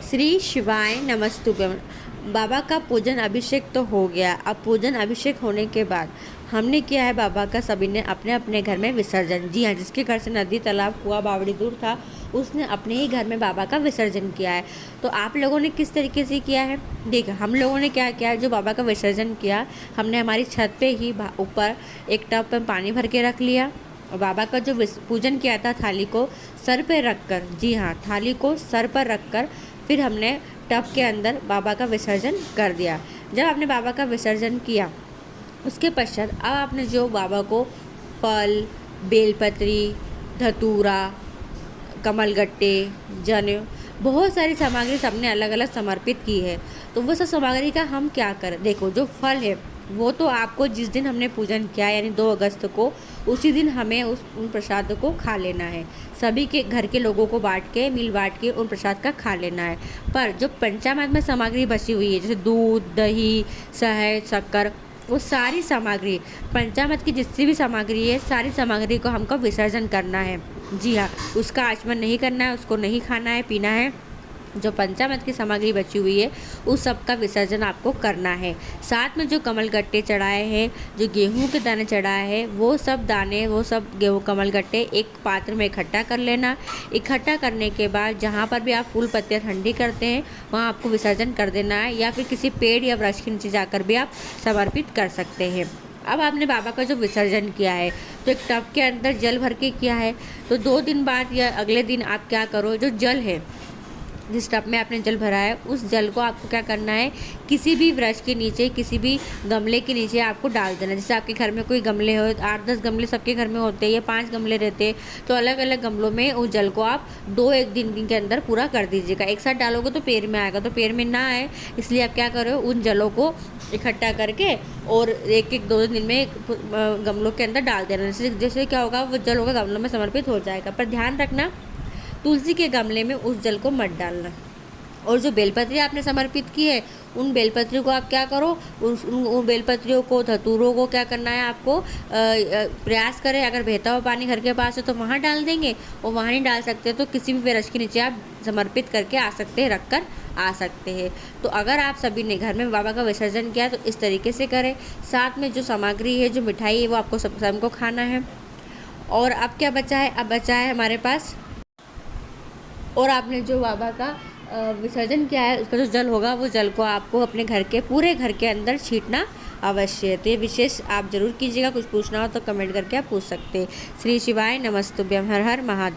श्री शिवाय नमस्तुभ्यम। बाबा का पूजन अभिषेक तो हो गया। अब पूजन अभिषेक होने के बाद हमने किया है बाबा का सभी ने अपने अपने घर में विसर्जन। जी हाँ, जिसके घर से नदी तालाब कुआं बावड़ी दूर था उसने अपने ही घर में बाबा का विसर्जन किया है। तो आप लोगों ने किस तरीके से किया है देखिए। हम लोगों ने क्या किया है, जो बाबा का विसर्जन किया हमने हमारी छत पे ही ऊपर एक टब में पानी भर के रख लिया और बाबा का जो पूजन किया था थाली को सर पे रखकर, जी हाँ, थाली को सर पर रखकर फिर हमने टब के अंदर बाबा का विसर्जन कर दिया। जब आपने बाबा का विसर्जन किया उसके पश्चात अब आपने जो बाबा को फल, बेलपत्री, धतूरा, कमलगट्टे, जनेऊ, बहुत सारी सामग्री सबने अलग अलग समर्पित की है। तो वो सब सामग्री का हम क्या करें, देखो जो फल है वो तो आपको जिस दिन हमने पूजन किया यानी 2 अगस्त को, उसी दिन हमें उन प्रसाद को खा लेना है। सभी के घर के लोगों को मिल बांट के उन प्रसाद का खा लेना है। पर जो पंचामृत में सामग्री बची हुई है जैसे दूध, दही, शहद, शक्कर, वो सारी सामग्री पंचामृत की जितनी भी सामग्री है सारी सामग्री को हमको विसर्जन करना है। जी हाँ, उसका आचमन नहीं करना है, उसको नहीं खाना है, पीना है। जो पंचामृत की सामग्री बची हुई है उस सब का विसर्जन आपको करना है। साथ में जो कमलगट्टे चढ़ाए हैं, जो गेहूं के दाने चढ़ाए हैं, वो सब दाने, वो सब गेहूं कमलगट्टे एक पात्र में इकट्ठा कर लेना। इकट्ठा करने के बाद जहाँ पर भी आप फूल पत्तियाँ ठंडी करते हैं वहाँ आपको विसर्जन कर देना है, या फिर किसी पेड़ या वृक्ष के नीचे जाकर भी आप समर्पित कर सकते हैं। अब आपने बाबा का जो विसर्जन किया है तो एक टब के अंदर जल भर के किया है। तो 2 दिन बाद या अगले दिन आप क्या करो, जो जल है जिस टब में आपने जल भरा है उस जल को आपको क्या करना है, किसी भी वृक्ष के नीचे, किसी भी गमले के नीचे आपको डाल देना। जैसे आपके घर में कोई गमले हो, 8-10 गमले सबके घर में होते हैं या 5 गमले रहते हैं, तो अलग अलग गमलों में उस जल को आप 2-1 दिन के अंदर पूरा कर दीजिएगा। एक साथ डालोगे तो पेड़ में आएगा, तो पेड़ में ना आए इसलिए आप क्या करो, उन जलों को इकट्ठा करके और 1-2 दिन में गमलों के अंदर डाल देना। जैसे क्या होगा, वो जल होगा गमलों में समर्पित हो जाएगा। पर ध्यान रखना तुलसी के गमले में उस जल को मत डालना। और जो बेलपत्री आपने समर्पित की है उन बेलपत्रियों को आप क्या करो, उन बेलपत्रियों को, धतूरों को क्या करना है आपको, प्रयास करें अगर बहता हुआ पानी घर के पास है तो वहाँ डाल देंगे, और वहाँ नहीं डाल सकते तो किसी भी वृक्ष के नीचे आप समर्पित करके आ सकते हैं, रख कर आ सकते हैं। तो अगर आप सभी ने घर में बाबा का विसर्जन किया तो इस तरीके से करें। साथ में जो सामग्री है, जो मिठाई है, वो आपको सबको खाना है। और अब क्या बचा है, अब बचा है हमारे पास, और आपने जो बाबा का विसर्जन किया है उसका जो जल होगा वो जल को आपको अपने घर के पूरे घर के अंदर छींटना अवश्य है। तो ये विशेष आप जरूर कीजिएगा। कुछ पूछना हो तो कमेंट करके आप पूछ सकते हैं। श्री शिवाय नमस्तुभ्यम। हर हर महादेव।